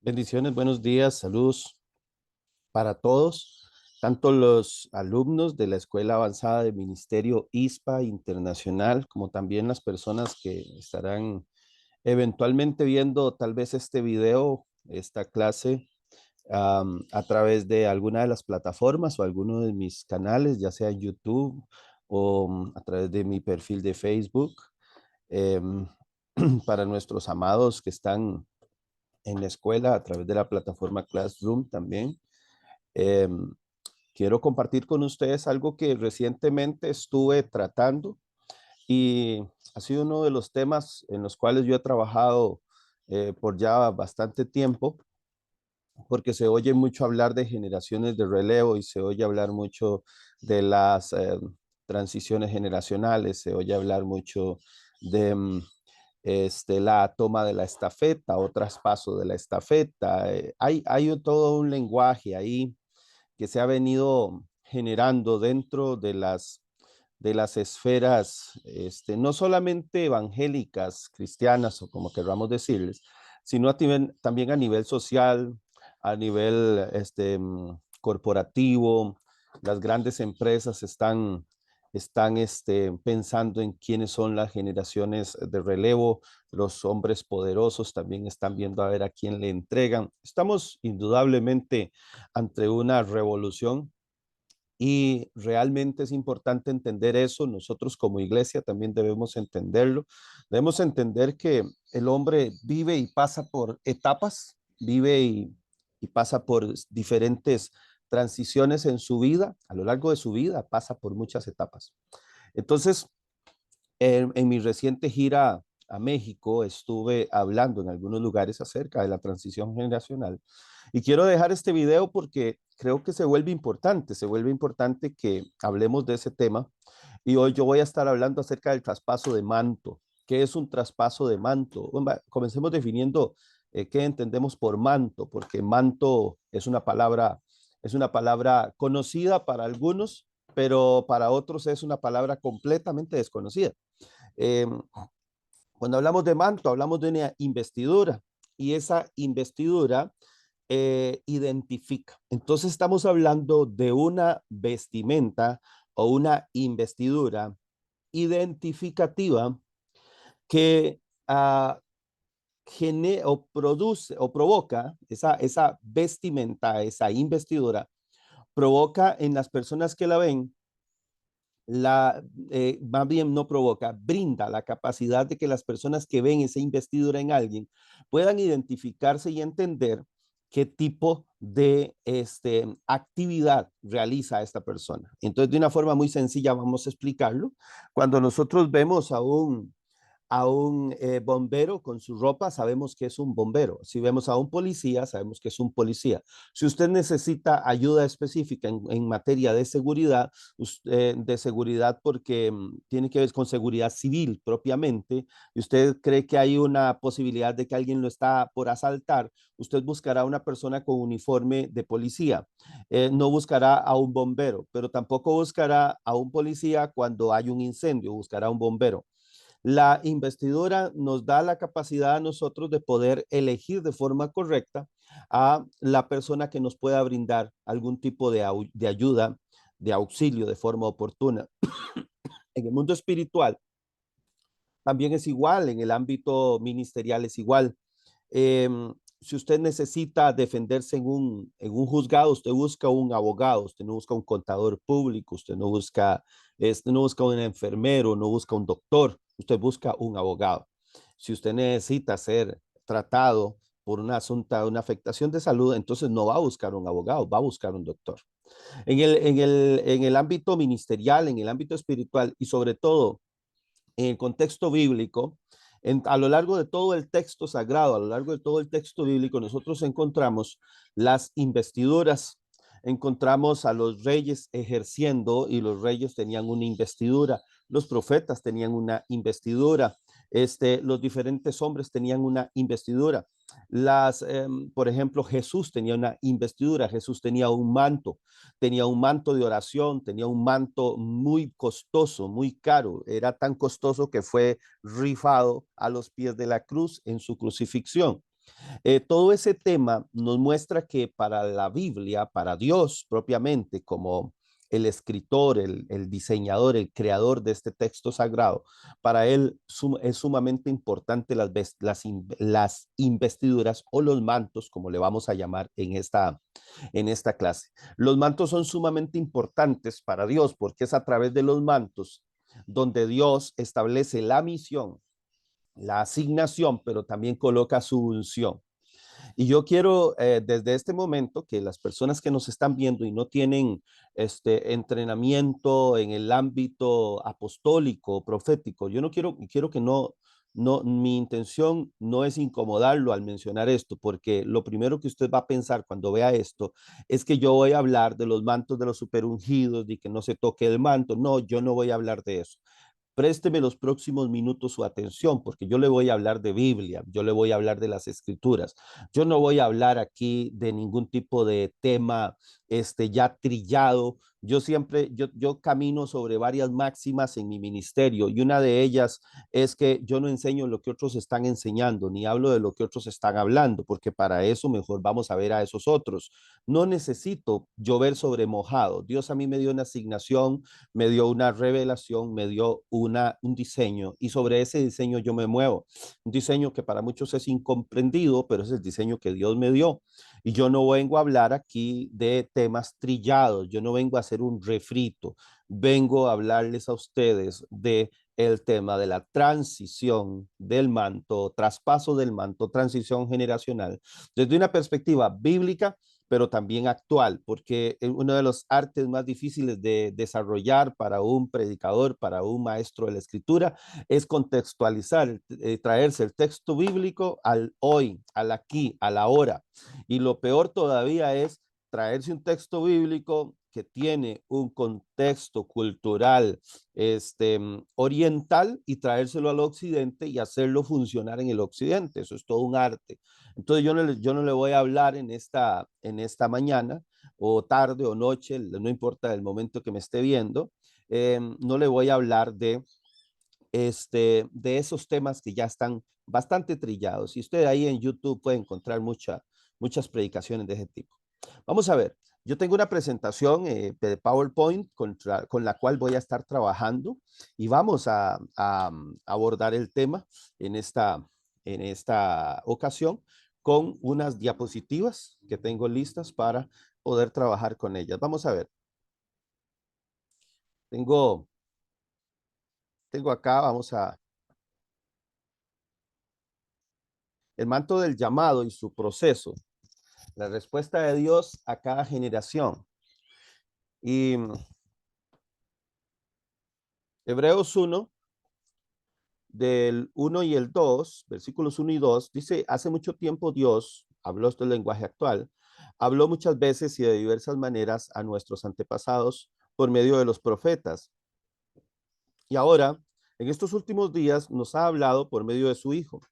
Bendiciones, buenos días, saludos para todos, tanto los alumnos de la Escuela Avanzada de Ministerio ISPA Internacional, como también las personas que estarán eventualmente viendo tal vez este video, esta clase, a través de alguna de las plataformas o alguno de mis canales, ya sea YouTube o a través de mi perfil de Facebook. Em, para nuestros amados que están en la escuela a través de la plataforma Classroom también. Eh, Quiero compartir con ustedes algo que recientemente estuve tratando y ha sido uno de los temas en los cuales yo he trabajado por ya bastante tiempo, porque se oye mucho hablar de generaciones de relevo y se oye hablar mucho de las transiciones generacionales, se oye hablar mucho de la toma de la estafeta o traspaso de la estafeta. Hay todo un lenguaje ahí que se ha venido generando dentro de las esferas, no solamente evangélicas, cristianas o como queramos decirles, sino también a nivel social, a nivel corporativo. Las grandes empresas están pensando en quiénes son las generaciones de relevo. Los hombres poderosos también están viendo a ver a quién le entregan. Estamos indudablemente ante una revolución y realmente es importante entender eso. Nosotros como iglesia también debemos entenderlo. Debemos entender que el hombre vive y pasa por etapas, y pasa por diferentes transiciones en su vida. A lo largo de su vida pasa por muchas etapas. Entonces, en mi reciente gira a México estuve hablando en algunos lugares acerca de la transición generacional y quiero dejar este video porque creo que se vuelve importante que hablemos de ese tema y hoy yo voy a estar hablando acerca del traspaso de manto. ¿Qué es un traspaso de manto? Bueno, comencemos definiendo qué entendemos por manto, porque manto es una palabra conocida para algunos, pero para otros es una palabra completamente desconocida. Eh, Cuando hablamos de manto, hablamos de una investidura y esa investidura identifica. Entonces estamos hablando de una vestimenta o una investidura identificativa que o produce o provoca esa vestimenta, esa investidura, provoca en las personas que la ven más bien no provoca, brinda la capacidad de que las personas que ven esa investidura en alguien puedan identificarse y entender qué tipo de actividad realiza esta persona. Entonces, de una forma muy sencilla, vamos a explicarlo. Cuando nosotros vemos a un bombero con su ropa, sabemos que es un bombero. Si vemos a un policía, sabemos que es un policía. Si usted necesita ayuda específica en materia de seguridad porque tiene que ver con seguridad civil propiamente, y usted cree que hay una posibilidad de que alguien lo está por asaltar, usted buscará a una persona con uniforme de policía. No buscará a un bombero, pero tampoco buscará a un policía cuando hay un incendio, buscará a un bombero. La investidura nos da la capacidad a nosotros de poder elegir de forma correcta a la persona que nos pueda brindar algún tipo de ayuda, de auxilio de forma oportuna. En el mundo espiritual también es igual, en el ámbito ministerial es igual. Si usted necesita defenderse en un juzgado, usted busca un abogado, usted no busca un contador público, usted no busca un enfermero, no busca un doctor, usted busca un abogado. Si usted necesita ser tratado por un asunto, una afectación de salud, entonces no va a buscar un abogado, va a buscar un doctor. En el ámbito ministerial, en el ámbito espiritual y sobre todo en el contexto bíblico, a lo largo de todo el texto sagrado, a lo largo de todo el texto bíblico, nosotros encontramos las investiduras, encontramos a los reyes ejerciendo y los reyes tenían una investidura, los profetas tenían una investidura, los diferentes hombres tenían una investidura. Por ejemplo, Jesús tenía una investidura, Jesús tenía un manto de oración, tenía un manto muy costoso, muy caro, era tan costoso que fue rifado a los pies de la cruz en su crucifixión. Todo ese tema nos muestra que para la Biblia, para Dios propiamente, como el escritor, el diseñador, el creador de este texto sagrado, para él es sumamente importante las investiduras o los mantos, como le vamos a llamar en esta clase. Los mantos son sumamente importantes para Dios porque es a través de los mantos donde Dios establece la misión, la asignación, pero también coloca su unción. Y yo quiero desde este momento que las personas que nos están viendo y no tienen este entrenamiento en el ámbito apostólico, profético, yo no quiero que mi intención no es incomodarlo al mencionar esto, porque lo primero que usted va a pensar cuando vea esto es que yo voy a hablar de los mantos de los superungidos, de que no se toque el manto. No, yo no voy a hablar de eso. Présteme los próximos minutos su atención, porque yo le voy a hablar de Biblia, yo le voy a hablar de las escrituras. Yo no voy a hablar aquí de ningún tipo de tema ya trillado. Yo camino sobre varias máximas en mi ministerio y una de ellas es que yo no enseño lo que otros están enseñando, ni hablo de lo que otros están hablando, porque para eso mejor vamos a ver a esos otros. No necesito llover sobre mojado. Dios a mí me dio una asignación, me dio una revelación, me dio un diseño y sobre ese diseño yo me muevo. Un diseño que para muchos es incomprendido, pero es el diseño que Dios me dio. Y yo no vengo a hablar aquí de temas trillados, yo no vengo a hacer un refrito, vengo a hablarles a ustedes de el tema de la transición del manto, traspaso del manto, transición generacional, desde una perspectiva bíblica, pero también actual, porque uno de los artes más difíciles de desarrollar para un predicador, para un maestro de la escritura, es contextualizar, traerse el texto bíblico al hoy, al aquí, a la hora. Y lo peor todavía es traerse un texto bíblico que tiene un contexto cultural oriental y traérselo al occidente y hacerlo funcionar en el occidente. Eso es todo un arte. Entonces yo no le voy a hablar en esta mañana o tarde o noche, no importa el momento que me esté viendo, no le voy a hablar de esos temas que ya están bastante trillados. Y usted ahí en YouTube puede encontrar muchas predicaciones de ese tipo. Vamos a ver, yo tengo una presentación de PowerPoint con la cual voy a estar trabajando y vamos a abordar el tema en esta ocasión con unas diapositivas que tengo listas para poder trabajar con ellas. Vamos a ver, tengo, tengo acá, el manto del llamado y su proceso, la respuesta de Dios a cada generación. Y Hebreos 1, del 1 y el 2, versículos 1 y 2, dice, hace mucho tiempo Dios, habló este lenguaje actual, habló muchas veces y de diversas maneras a nuestros antepasados por medio de los profetas. Y ahora, en estos últimos días, nos ha hablado por medio de su Hijo.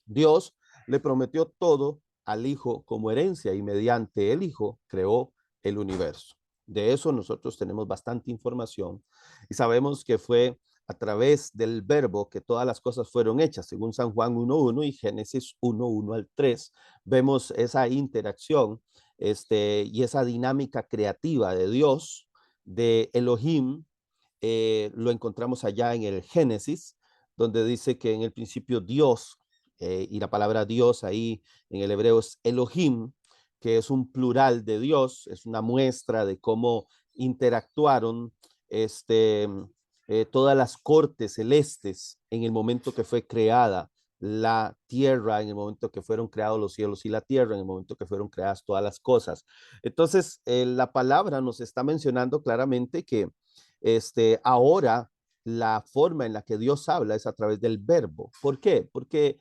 Dios le prometió todo al Hijo como herencia y mediante el Hijo creó el universo. De eso nosotros tenemos bastante información y sabemos que fue a través del verbo que todas las cosas fueron hechas, según San Juan 1.1 y Génesis 1.1 al 3. Vemos esa interacción y esa dinámica creativa de Dios, de Elohim, lo encontramos allá en el Génesis, donde dice que en el principio Dios, y la palabra Dios ahí en el hebreo es Elohim, que es un plural de Dios, es una muestra de cómo interactuaron este, todas las cortes celestes en el momento que fue creada la tierra, en el momento que fueron creados los cielos y la tierra, en el momento que fueron creadas todas las cosas. Entonces, la palabra nos está mencionando claramente que ahora la forma en la que Dios habla es a través del verbo. ¿Por qué? Porque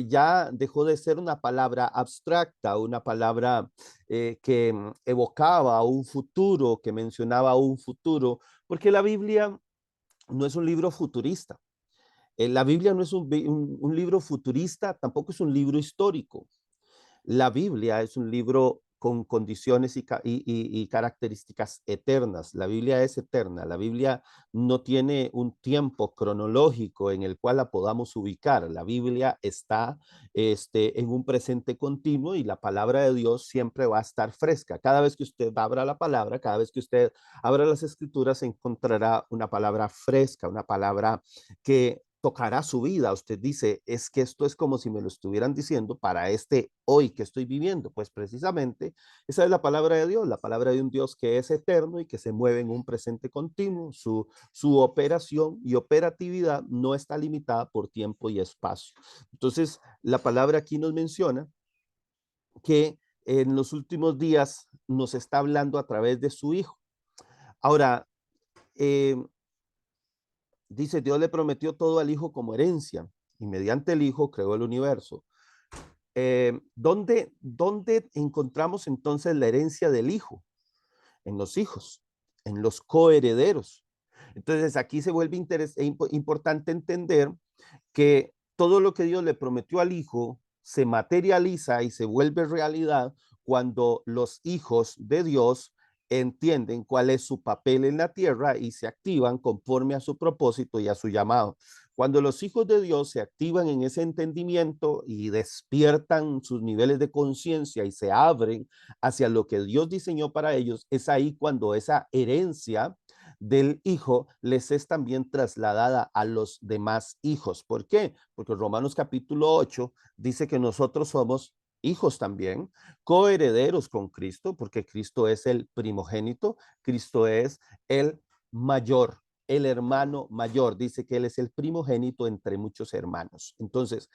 ya dejó de ser una palabra abstracta, una palabra que evocaba un futuro, que mencionaba un futuro, porque la Biblia no es un libro futurista. La Biblia no es un libro futurista, tampoco es un libro histórico. La Biblia es un libro con condiciones y características eternas. La Biblia es eterna. La Biblia no tiene un tiempo cronológico en el cual la podamos ubicar. La Biblia está en un presente continuo y la palabra de Dios siempre va a estar fresca. Cada vez que usted abra la palabra, cada vez que usted abra las escrituras, encontrará una palabra fresca, una palabra que tocará su vida. Usted dice, es que esto es como si me lo estuvieran diciendo para este hoy que estoy viviendo. Pues precisamente esa es la palabra de Dios, la palabra de un Dios que es eterno y que se mueve en un presente continuo. Su operación y operatividad no está limitada por tiempo y espacio. Entonces, la palabra aquí nos menciona que en los últimos días nos está hablando a través de su Hijo. Ahora, eh, dice, Dios le prometió todo al Hijo como herencia y mediante el Hijo creó el universo. ¿Dónde encontramos entonces la herencia del Hijo? En los hijos, en los coherederos. Entonces aquí se vuelve importante entender que todo lo que Dios le prometió al Hijo se materializa y se vuelve realidad cuando los hijos de Dios entienden cuál es su papel en la tierra y se activan conforme a su propósito y a su llamado. Cuando los hijos de Dios se activan en ese entendimiento y despiertan sus niveles de conciencia y se abren hacia lo que Dios diseñó para ellos, es ahí cuando esa herencia del hijo les es también trasladada a los demás hijos. ¿Por qué? Porque Romanos capítulo 8 dice que nosotros somos hijos también, coherederos con Cristo, porque Cristo es el primogénito, Cristo es el mayor, el hermano mayor, dice que él es el primogénito entre muchos hermanos. Entonces,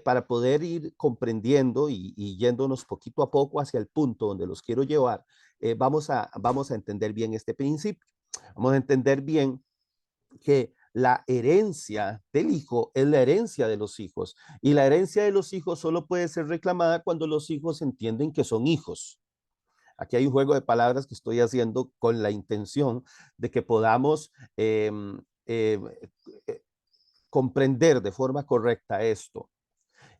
para poder ir comprendiendo y yéndonos poquito a poco hacia el punto donde los quiero llevar, vamos a entender bien este principio. Vamos a entender bien que la herencia del hijo es la herencia de los hijos y la herencia de los hijos solo puede ser reclamada cuando los hijos entienden que son hijos. Aquí hay un juego de palabras que estoy haciendo con la intención de que podamos eh, eh, comprender de forma correcta esto.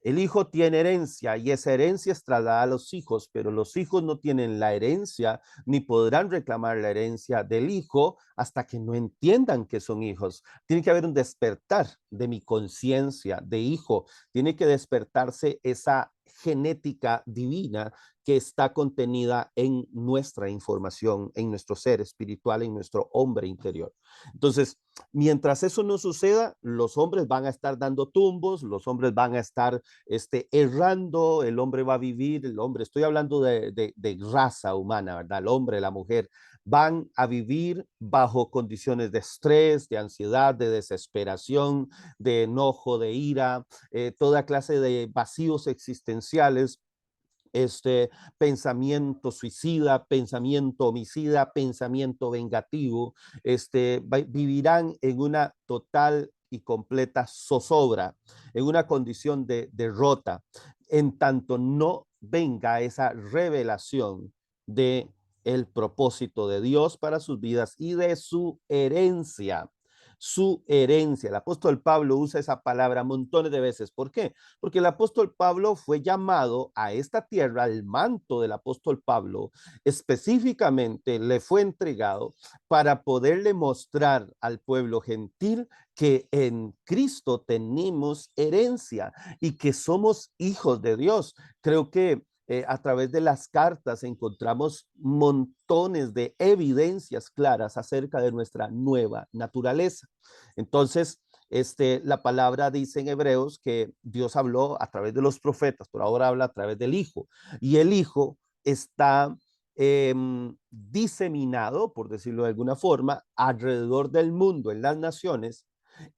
El hijo tiene herencia y esa herencia es trasladada a los hijos, pero los hijos no tienen la herencia ni podrán reclamar la herencia del hijo hasta que no entiendan que son hijos. Tiene que haber un despertar de mi conciencia de hijo. Tiene que despertarse esa genética divina que está contenida en nuestra información, en nuestro ser espiritual, en nuestro hombre interior. Entonces, mientras eso no suceda, los hombres van a estar dando tumbos, los hombres van a estar errando, el hombre va a vivir, el hombre, estoy hablando de raza humana, ¿verdad? El hombre, la mujer, van a vivir bajo condiciones de estrés, de ansiedad, de desesperación, de enojo, de ira, toda clase de vacíos existenciales, pensamiento suicida, pensamiento homicida, pensamiento vengativo, vivirán en una total y completa zozobra, en una condición de derrota, en tanto no venga esa revelación de el propósito de Dios para sus vidas y de su herencia. Su herencia. El apóstol Pablo usa esa palabra montones de veces. ¿Por qué? Porque el apóstol Pablo fue llamado a esta tierra, el manto del apóstol Pablo específicamente le fue entregado para poderle mostrar al pueblo gentil que en Cristo tenemos herencia y que somos hijos de Dios. Creo que a través de las cartas encontramos montones de evidencias claras acerca de nuestra nueva naturaleza. Entonces, la palabra dice en Hebreos que Dios habló a través de los profetas, pero ahora habla a través del Hijo. Y el Hijo está diseminado, por decirlo de alguna forma, alrededor del mundo, en las naciones,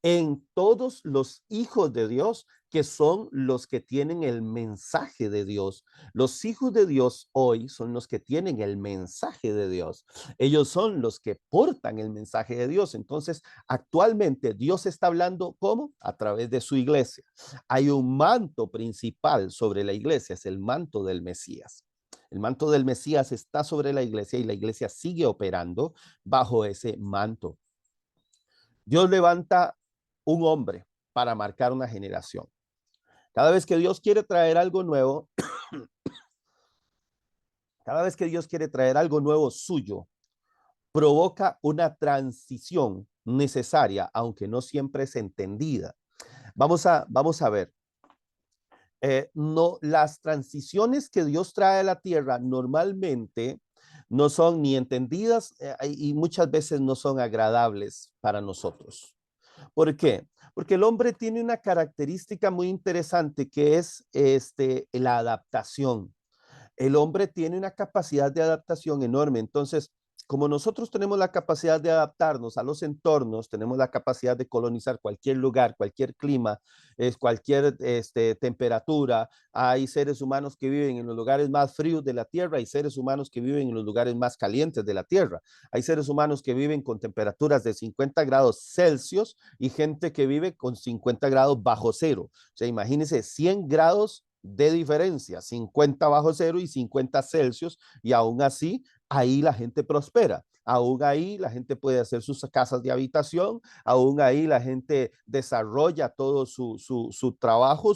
en todos los hijos de Dios, que son los que tienen el mensaje de Dios. Los hijos de Dios hoy son los que tienen el mensaje de Dios. Ellos son los que portan el mensaje de Dios. Entonces, actualmente Dios está hablando, ¿cómo? A través de su iglesia. Hay un manto principal sobre la iglesia, es el manto del Mesías. El manto del Mesías está sobre la iglesia y la iglesia sigue operando bajo ese manto. Dios levanta un hombre para marcar una generación. Cada vez que Dios quiere traer algo nuevo, Cada vez que Dios quiere traer algo nuevo suyo, provoca una transición necesaria, aunque no siempre es entendida. Vamos a ver. No, las transiciones que Dios trae a la tierra normalmente no son ni entendidas y muchas veces no son agradables para nosotros. ¿Por qué? Porque el hombre tiene una característica muy interesante que es la adaptación. El hombre tiene una capacidad de adaptación enorme. Entonces, como nosotros tenemos la capacidad de adaptarnos a los entornos, tenemos la capacidad de colonizar cualquier lugar, cualquier clima, cualquier temperatura. Hay seres humanos que viven en los lugares más fríos de la Tierra, hay seres humanos que viven en los lugares más calientes de la Tierra. Hay seres humanos que viven con temperaturas de 50 grados Celsius y gente que vive con 50 grados bajo cero. O sea, imagínense 100 grados de diferencia, 50 bajo cero y 50 Celsius, y aún así, ahí la gente prospera. Aún ahí la gente puede hacer sus casas de habitación, aún ahí la gente desarrolla todo su trabajo,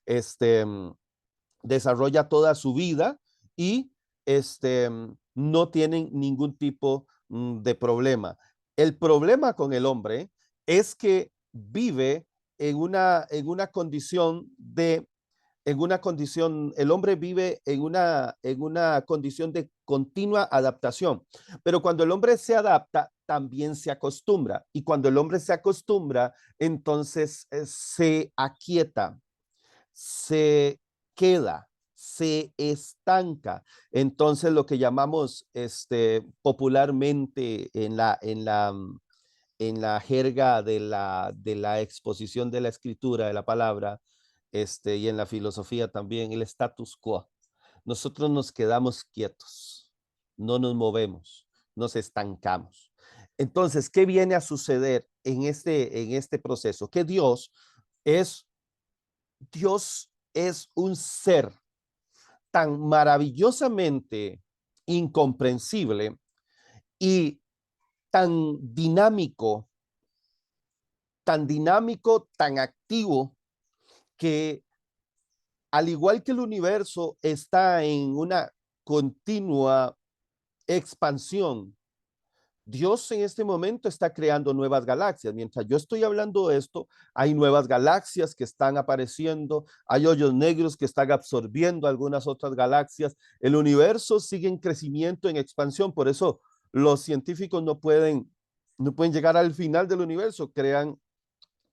este, desarrolla toda su vida y no tienen ningún tipo de problema. El problema con el hombre es que vive en una condición el hombre vive en una condición de continua adaptación, pero cuando el hombre se adapta, también se acostumbra, y cuando el hombre se acostumbra, entonces se aquieta, se queda, se estanca. Entonces lo que llamamos popularmente en la jerga de la exposición de la escritura, de la palabra, y en la filosofía también, el status quo. Nosotros nos quedamos quietos, no nos movemos, nos estancamos. Entonces, ¿qué viene a suceder en este proceso? Que es, Dios es un ser tan maravillosamente incomprensible y tan dinámico, tan activo, que al igual que el universo está en una continua expansión, Dios en este momento está creando nuevas galaxias. Mientras yo estoy hablando de esto, hay nuevas galaxias que están apareciendo, hay hoyos negros que están absorbiendo algunas otras galaxias. El universo sigue en crecimiento, en expansión. Por eso los científicos no pueden llegar al final del universo. Crean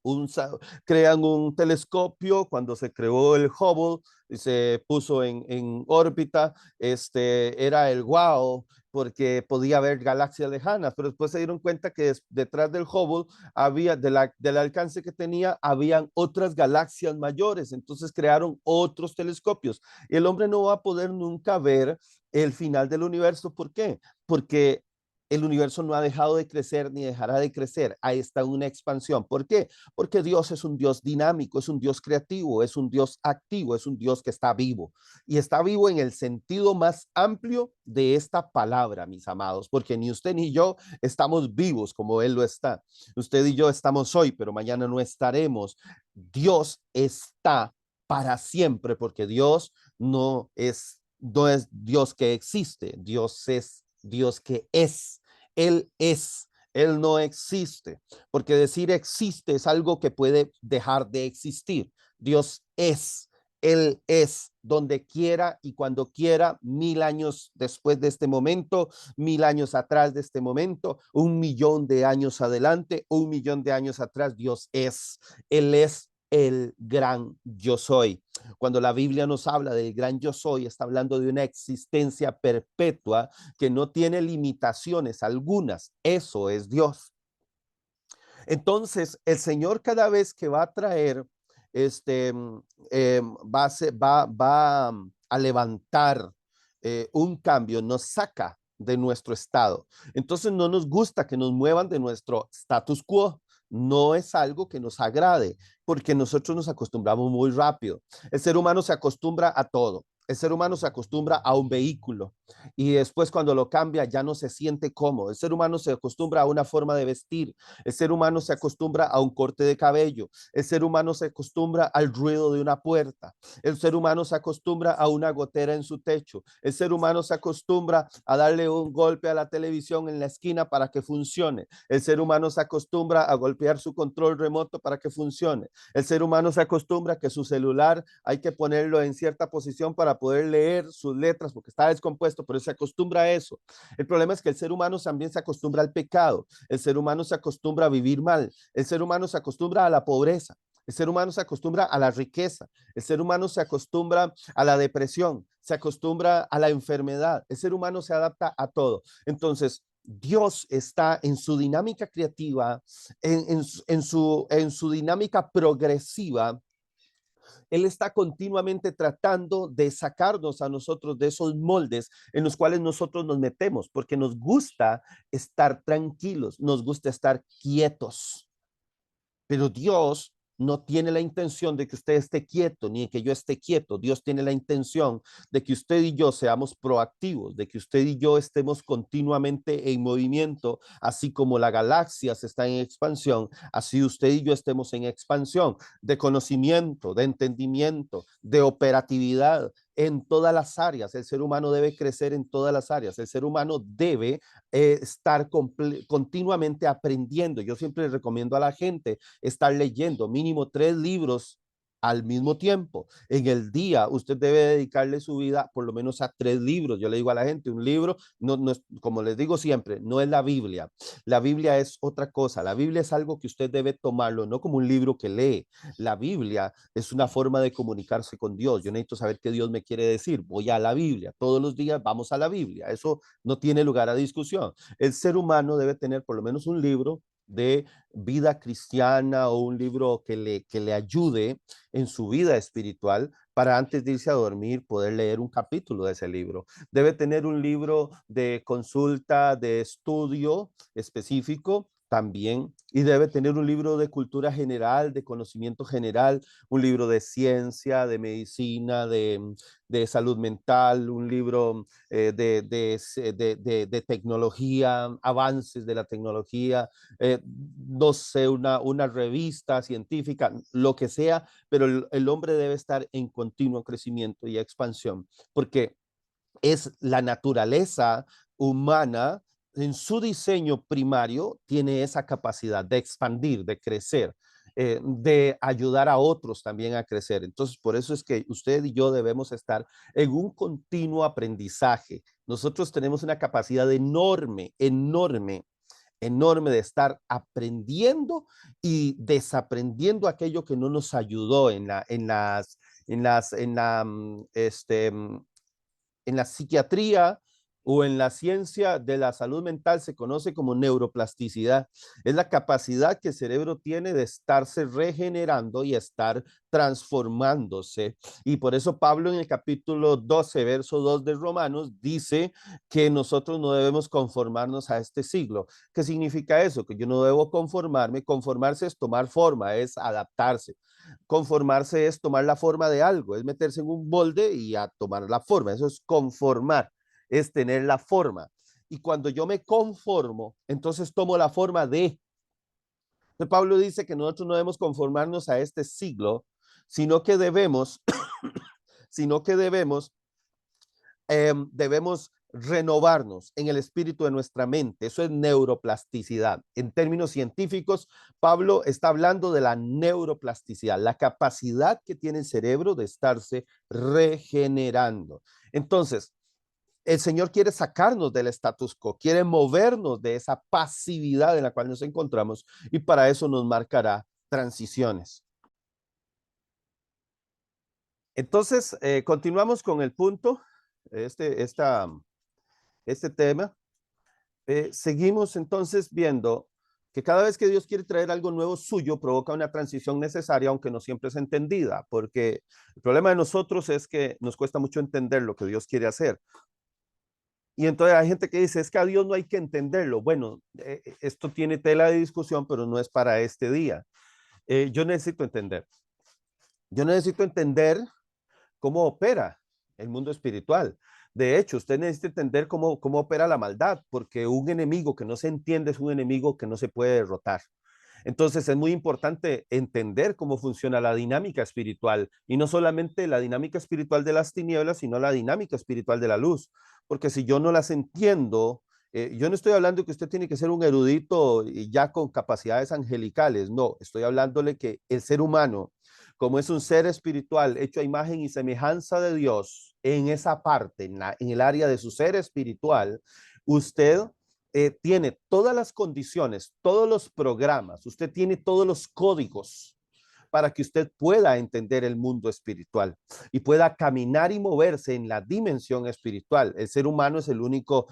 un telescopio. Cuando se creó el Hubble y se puso en órbita, era el wow, porque podía haber galaxias lejanas, pero después se dieron cuenta que detrás del Hubble había, del alcance que tenía, habían otras galaxias mayores, entonces crearon otros telescopios y el hombre no va a poder nunca ver el final del universo. ¿Por qué? Porque el universo no ha dejado de crecer ni dejará de crecer. Ahí está una expansión. ¿Por qué? Porque Dios es un Dios dinámico, es un Dios creativo, es un Dios activo, es un Dios que está vivo. Y está vivo en el sentido más amplio de esta palabra, mis amados, porque ni usted ni yo estamos vivos como Él lo está. Usted y yo estamos hoy, pero mañana no estaremos. Dios está para siempre, porque Dios no es Dios que existe, Dios es Dios que es. Él es, Él no existe, porque decir existe es algo que puede dejar de existir. Dios es, Él es, donde quiera y cuando quiera, 1000 años después de este momento, 1000 años atrás de este momento, 1 millón de años adelante, 1 millón de años atrás, Dios es, Él es el gran yo soy. Cuando la Biblia nos habla del gran yo soy, está hablando de una existencia perpetua que no tiene limitaciones algunas. Eso es Dios. Entonces, el Señor cada vez que va a traer, va a levantar un cambio, nos saca de nuestro estado. Entonces, no nos gusta que nos muevan de nuestro status quo. No es algo que nos agrade, porque nosotros nos acostumbramos muy rápido. El ser humano se acostumbra a todo. El ser humano se acostumbra a un vehículo y después cuando lo cambia ya no se siente cómodo. El ser humano se acostumbra a una forma de vestir. El ser humano se acostumbra a un corte de cabello. El ser humano se acostumbra al ruido de una puerta. El ser humano se acostumbra a una gotera en su techo. El ser humano se acostumbra a darle un golpe a la televisión en la esquina para que funcione. El ser humano se acostumbra a golpear su control remoto para que funcione. El ser humano se acostumbra a que su celular hay que ponerlo en cierta posición para poder leer sus letras porque está descompuesto, pero se acostumbra a eso. El problema es que el ser humano también se acostumbra al pecado. El ser humano se acostumbra a vivir mal. El ser humano se acostumbra a la pobreza. El ser humano se acostumbra a la riqueza. El ser humano se acostumbra a la depresión, se acostumbra a la enfermedad. El ser humano se adapta a todo. Entonces, Dios está en su dinámica creativa, en su dinámica progresiva. Él está continuamente tratando de sacarnos a nosotros de esos moldes en los cuales nosotros nos metemos, porque nos gusta estar tranquilos, nos gusta estar quietos. Pero Dios no tiene la intención de que usted esté quieto, ni de que yo esté quieto. Dios tiene la intención de que usted y yo seamos proactivos, de que usted y yo estemos continuamente en movimiento, así como la galaxia se está en expansión, así usted y yo estemos en expansión de conocimiento, de entendimiento, de operatividad en todas las áreas. El ser humano debe crecer en todas las áreas. El ser humano debe estar continuamente aprendiendo. Yo siempre le recomiendo a la gente estar leyendo mínimo 3 libros al mismo tiempo. En el día, usted debe dedicarle su vida por lo menos a 3 libros. Yo le digo a la gente, un libro, no es, como les digo siempre, no es la Biblia. La Biblia es otra cosa. La Biblia es algo que usted debe tomarlo, no como un libro que lee. La Biblia es una forma de comunicarse con Dios. Yo necesito saber qué Dios me quiere decir. Voy a la Biblia. Todos los días vamos a la Biblia. Eso no tiene lugar a discusión. El ser humano debe tener por lo menos un libro de vida cristiana o un libro que le ayude en su vida espiritual para antes de irse a dormir poder leer un capítulo de ese libro. Debe tener un libro de consulta, de estudio específico también, y debe tener un libro de cultura general, de conocimiento general, un libro de ciencia, de medicina, de salud mental, un libro de tecnología, avances de la tecnología, no sé, una revista científica, lo que sea, pero el hombre debe estar en continuo crecimiento y expansión, porque es la naturaleza humana en su diseño primario, tiene esa capacidad de expandir, de crecer, de ayudar a otros también a crecer. Entonces, por eso es que usted y yo debemos estar en un continuo aprendizaje. Nosotros tenemos una capacidad enorme, enorme, enorme de estar aprendiendo y desaprendiendo aquello que no nos ayudó en la psiquiatría o en la ciencia de la salud mental se conoce como neuroplasticidad. Es la capacidad que el cerebro tiene de estarse regenerando y estar transformándose. Y por eso Pablo en el capítulo 12, verso 2 de Romanos, dice que nosotros no debemos conformarnos a este siglo. ¿Qué significa eso? Que yo no debo conformarme. Conformarse es tomar forma, es adaptarse. Conformarse es tomar la forma de algo, es meterse en un molde y a tomar la forma. Eso es conformar, es tener la forma. Y cuando yo me conformo, entonces tomo la forma de. Entonces Pablo dice que nosotros no debemos conformarnos a este siglo, sino que debemos, sino que debemos renovarnos en el espíritu de nuestra mente. Eso es neuroplasticidad. En términos científicos, Pablo está hablando de la neuroplasticidad, la capacidad que tiene el cerebro de estarse regenerando. Entonces, el Señor quiere sacarnos del status quo, quiere movernos de esa pasividad en la cual nos encontramos y para eso nos marcará transiciones. Entonces, continuamos con el punto, este, esta, este tema. Seguimos entonces viendo que cada vez que Dios quiere traer algo nuevo suyo, provoca una transición necesaria, aunque no siempre es entendida, porque el problema de nosotros es que nos cuesta mucho entender lo que Dios quiere hacer. Y entonces hay gente que dice, es que a Dios no hay que entenderlo. Bueno, esto tiene tela de discusión, pero no es para este día. Yo necesito entender. Yo necesito entender cómo opera el mundo espiritual. De hecho, usted necesita entender cómo opera la maldad, porque un enemigo que no se entiende es un enemigo que no se puede derrotar. Entonces es muy importante entender cómo funciona la dinámica espiritual y no solamente la dinámica espiritual de las tinieblas, sino la dinámica espiritual de la luz. Porque si yo no las entiendo, yo no estoy hablando que usted tiene que ser un erudito y ya con capacidades angelicales, no, estoy hablándole que el ser humano, como es un ser espiritual hecho a imagen y semejanza de Dios, en esa parte, en el área de su ser espiritual, usted tiene todas las condiciones, todos los programas, usted tiene todos los códigos para que usted pueda entender el mundo espiritual y pueda caminar y moverse en la dimensión espiritual. El ser humano es el único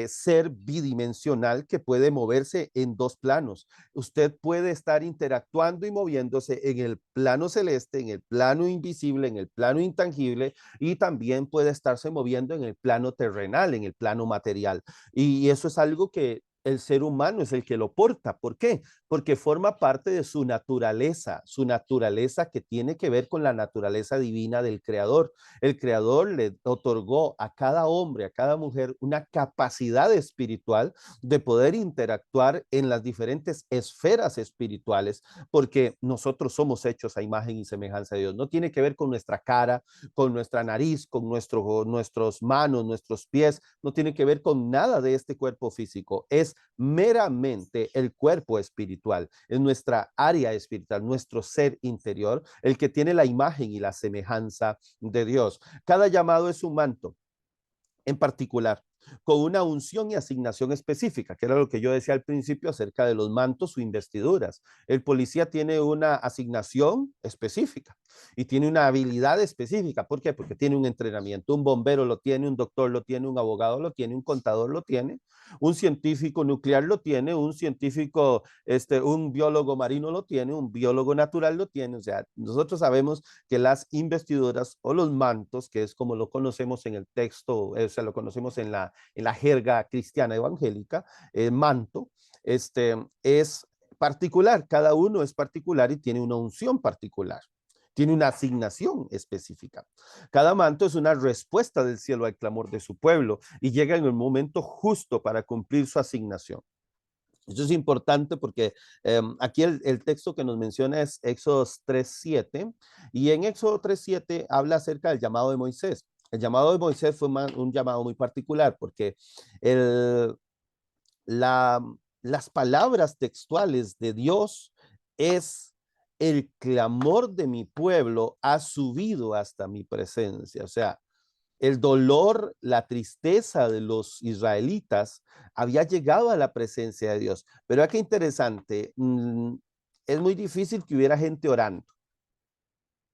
ser bidimensional que puede moverse en dos planos. Usted puede estar interactuando y moviéndose en el plano celeste, en el plano invisible, en el plano intangible y también puede estarse moviendo en el plano terrenal, en el plano material. Y eso es algo que el ser humano es el que lo porta. ¿Por qué? Porque forma parte de su naturaleza que tiene que ver con la naturaleza divina del creador. El creador le otorgó a cada hombre, a cada mujer, una capacidad espiritual de poder interactuar en las diferentes esferas espirituales, porque nosotros somos hechos a imagen y semejanza de Dios. No tiene que ver con nuestra cara, con nuestra nariz, con nuestros manos, nuestros pies, no tiene que ver con nada de este cuerpo físico. Es meramente el cuerpo espiritual, es nuestra área espiritual, nuestro ser interior, el que tiene la imagen y la semejanza de Dios. Cada llamado es un manto en particular, con una unción y asignación específica, que era lo que yo decía al principio acerca de los mantos o investiduras. El policía tiene una asignación específica y tiene una habilidad específica. ¿Por qué? Porque tiene un entrenamiento. Un bombero lo tiene, un doctor lo tiene, un abogado lo tiene, un contador lo tiene, un científico nuclear lo tiene, un científico, un biólogo marino lo tiene, un biólogo natural lo tiene. O sea, nosotros sabemos que las investiduras o los mantos, que es como lo conocemos en el texto, o sea, lo conocemos en la jerga cristiana evangélica, manto, es particular, cada uno es particular y tiene una unción particular. Tiene una asignación específica. Cada manto es una respuesta del cielo al clamor de su pueblo y llega en el momento justo para cumplir su asignación. Eso es importante porque aquí el texto que nos menciona es Éxodo 3:7 y en Éxodo 3:7 habla acerca del llamado de Moisés. El llamado de Moisés fue un llamado muy particular porque el, la, las palabras textuales de Dios es el clamor de mi pueblo ha subido hasta mi presencia. O sea, el dolor, la tristeza de los israelitas había llegado a la presencia de Dios. Pero qué interesante, es muy difícil que hubiera gente orando.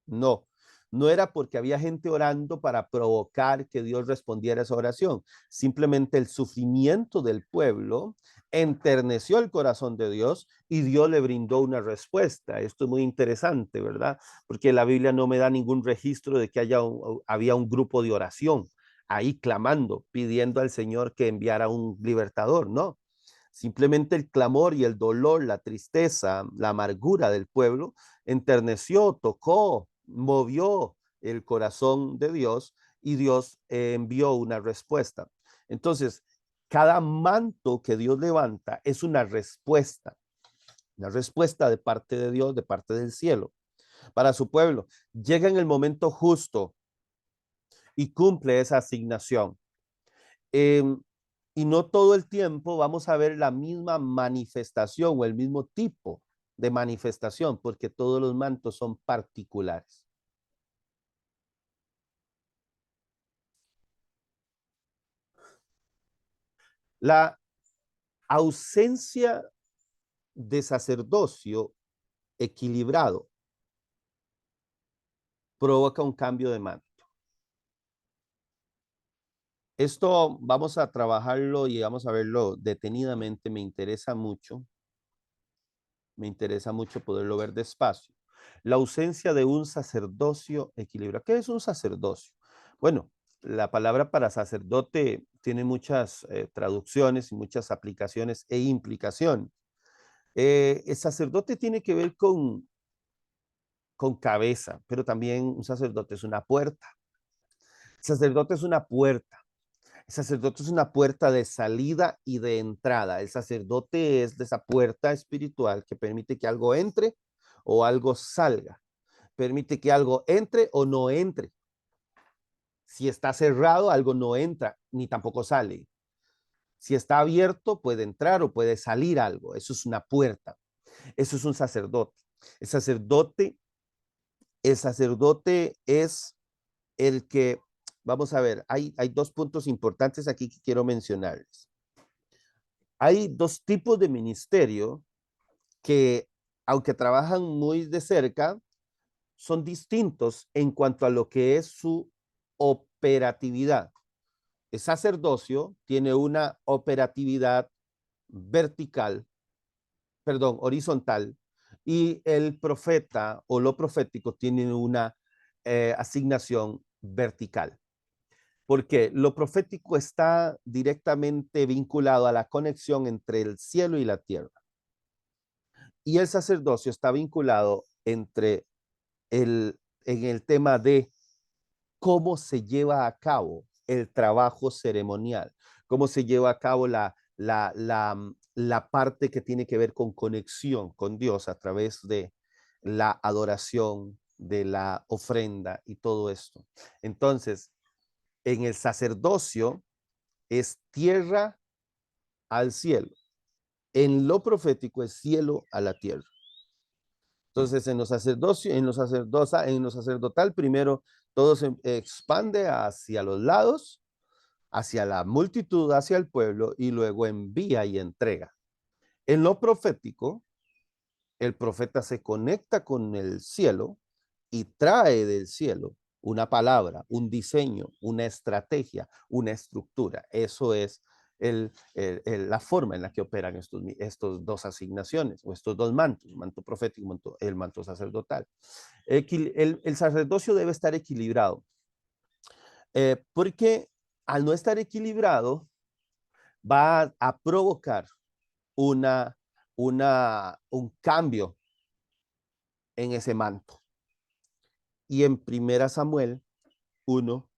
No, no era porque había gente orando para provocar que Dios respondiera a esa oración. Simplemente el sufrimiento del pueblo enterneció el corazón de Dios y Dios le brindó una respuesta. Esto es muy interesante, ¿verdad? Porque la Biblia no me da ningún registro de que había un grupo de oración ahí clamando, pidiendo al Señor que enviara un libertador, ¿no? Simplemente el clamor y el dolor, la tristeza, la amargura del pueblo enterneció, tocó, movió el corazón de Dios y Dios envió una respuesta. Entonces, cada manto que Dios levanta es una respuesta de parte de Dios, de parte del cielo, para su pueblo. Llega en el momento justo y cumple esa asignación. Eh, y no todo el tiempo vamos a ver la misma manifestación o el mismo tipo de manifestación, porque todos los mantos son particulares. La ausencia de sacerdocio equilibrado provoca un cambio de manto. Esto vamos a trabajarlo y vamos a verlo detenidamente. Me interesa mucho poderlo ver despacio. La ausencia de un sacerdocio equilibrado. ¿Qué es un sacerdocio? Bueno, la palabra para sacerdote tiene muchas traducciones y muchas aplicaciones e implicaciones. El sacerdote tiene que ver con cabeza, pero también un sacerdote es una puerta. sacerdote es una puerta. El sacerdote es una puerta de salida y de entrada. El sacerdote es de esa puerta espiritual que permite que algo entre o algo salga. Permite que algo entre o no entre. Si está cerrado, algo no entra ni tampoco sale. Si está abierto, puede entrar o puede salir algo. Eso es una puerta. Eso es un sacerdote. El sacerdote, el sacerdote es el que, vamos a ver, hay dos puntos importantes aquí que quiero mencionarles. Hay dos tipos de ministerio que, aunque trabajan muy de cerca, son distintos en cuanto a lo que es su operatividad. El sacerdocio tiene una operatividad vertical, perdón, horizontal, y el profeta o lo profético tiene una asignación vertical. Porque lo profético está directamente vinculado a la conexión entre el cielo y la tierra. Y el sacerdocio está vinculado entre en el tema de cómo se lleva a cabo el trabajo ceremonial, cómo se lleva a cabo la parte que tiene que ver con conexión con Dios a través de la adoración, de la ofrenda y todo esto. Entonces, en el sacerdocio es tierra al cielo. En lo profético es cielo a la tierra. Entonces, en los sacerdocios, en lo sacerdotal, primero todo se expande hacia los lados, hacia la multitud, hacia el pueblo, y luego envía y entrega. En lo profético, el profeta se conecta con el cielo y trae del cielo una palabra, un diseño, una estrategia, una estructura. Eso es la forma en la que operan estos dos asignaciones o estos dos mantos, manto profético, el manto sacerdotal. El sacerdocio debe estar equilibrado, porque al no estar equilibrado va a provocar un cambio en ese manto. Y en 1 Samuel 1,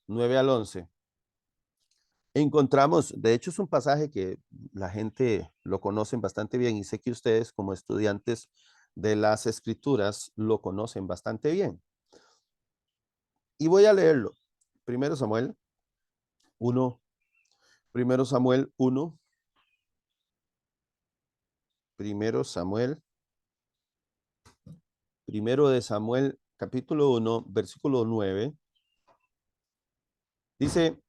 9 al 11, encontramos, de hecho es un pasaje que la gente lo conocen bastante bien y sé que ustedes como estudiantes de las escrituras lo conocen bastante bien. Y voy a leerlo. 1 Samuel 1, 1 Samuel 1, 1 Samuel, 1 de Samuel, capítulo 1, versículo 9. Dice,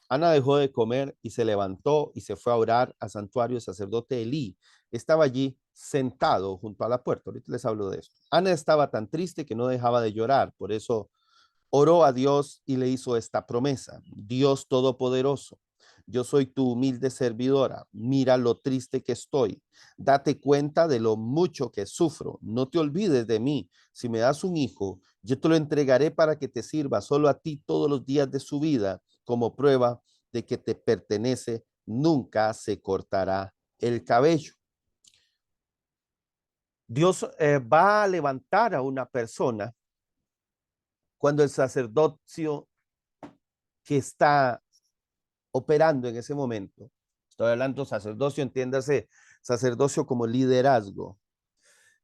Ana dejó de comer y se levantó y se fue a orar al santuario. El sacerdote Elí estaba allí sentado junto a la puerta. Ahorita les hablo de esto. Ana estaba tan triste que no dejaba de llorar. Por eso oró a Dios y le hizo esta promesa. Dios Todopoderoso, yo soy tu humilde servidora. Mira lo triste que estoy. Date cuenta de lo mucho que sufro. No te olvides de mí. Si me das un hijo, yo te lo entregaré para que te sirva solo a ti todos los días de su vida, como prueba de que te pertenece. Nunca se cortará el cabello. Dios va a levantar a una persona cuando el sacerdocio que está operando en ese momento, estoy hablando sacerdocio, entiéndase, sacerdocio como liderazgo.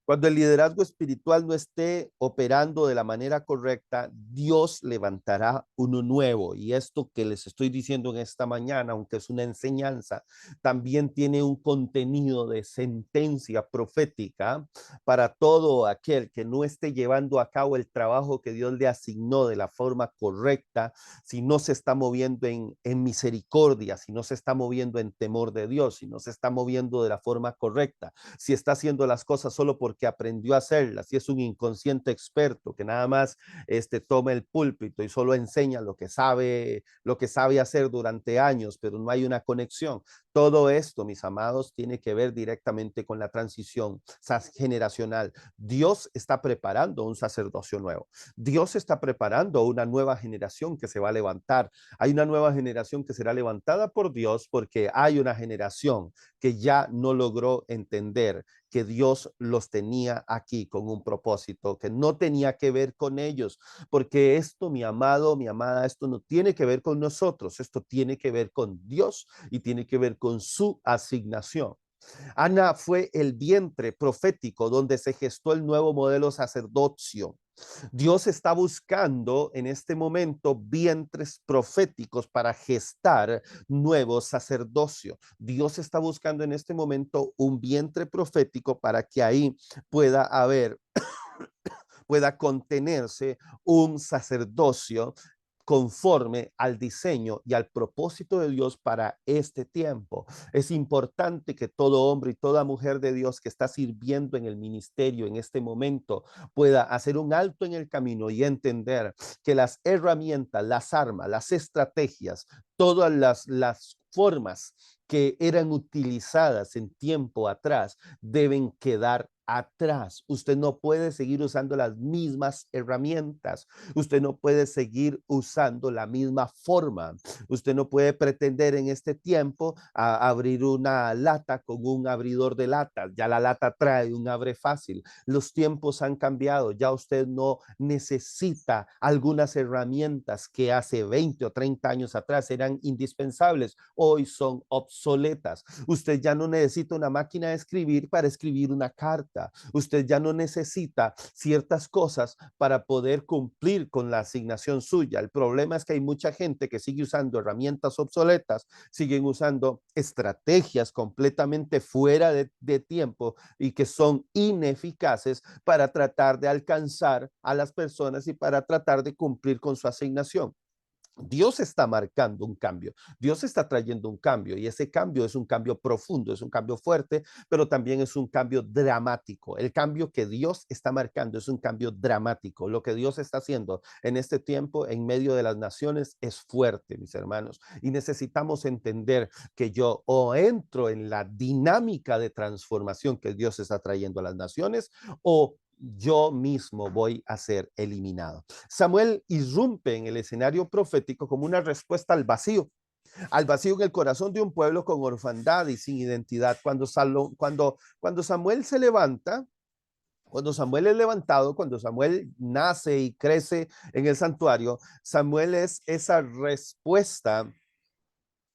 Cuando el liderazgo espiritual no esté operando de la manera correcta, Dios levantará uno nuevo. Y esto que les estoy diciendo en esta mañana, aunque es una enseñanza, también tiene un contenido de sentencia profética para todo aquel que no esté llevando a cabo el trabajo que Dios le asignó de la forma correcta, si no se está moviendo en misericordia, si no se está moviendo en temor de Dios, si no se está moviendo de la forma correcta, si está haciendo las cosas solo porque aprendió a hacerlas, si es un inconsciente experto que nada más toma el púlpito y solo enseña lo que sabe hacer durante años, pero no hay una conexión. Todo esto, mis amados, tiene que ver directamente con la transición generacional. Dios está preparando un sacerdocio nuevo. Dios está preparando una nueva generación que se va a levantar. Hay una nueva generación que será levantada por Dios porque hay una generación que ya no logró entender que Dios los tenía aquí con un propósito, que no tenía que ver con ellos, porque esto, mi amado, mi amada, esto no tiene que ver con nosotros, esto tiene que ver con Dios y tiene que ver con su asignación. Ana fue el vientre profético donde se gestó el nuevo modelo sacerdocio. Dios está buscando en este momento vientres proféticos para gestar nuevo sacerdocio. Dios está buscando en este momento un vientre profético para que ahí pueda haber, pueda contenerse un sacerdocio conforme al diseño y al propósito de Dios para este tiempo. Es importante que todo hombre y toda mujer de Dios que está sirviendo en el ministerio en este momento pueda hacer un alto en el camino y entender que las herramientas, las armas, las estrategias, todas las formas que eran utilizadas en tiempo atrás deben quedar atrás. Usted no puede seguir usando las mismas herramientas. Usted no puede seguir usando la misma forma. Usted no puede pretender en este tiempo abrir una lata con un abridor de latas. Ya la lata trae un abre fácil. Los tiempos han cambiado. Ya usted no necesita algunas herramientas que hace 20 o 30 años atrás eran indispensables. Hoy son obsoletas. Usted ya no necesita una máquina de escribir para escribir una carta. Usted ya no necesita ciertas cosas para poder cumplir con la asignación suya. El problema es que hay mucha gente que sigue usando herramientas obsoletas, siguen usando estrategias completamente fuera de tiempo y que son ineficaces para tratar de alcanzar a las personas y para tratar de cumplir con su asignación. Dios está marcando un cambio, Dios está trayendo un cambio y ese cambio es un cambio profundo, es un cambio fuerte, pero también es un cambio dramático. El cambio que Dios está marcando es un cambio dramático. Lo que Dios está haciendo en este tiempo en medio de las naciones es fuerte, mis hermanos, y necesitamos entender que yo o entro en la dinámica de transformación que Dios está trayendo a las naciones o yo mismo voy a ser eliminado. Samuel irrumpe en el escenario profético como una respuesta al vacío en el corazón de un pueblo con orfandad y sin identidad. Cuando Samuel se levanta, cuando Samuel es levantado, cuando Samuel nace y crece en el santuario, Samuel es esa respuesta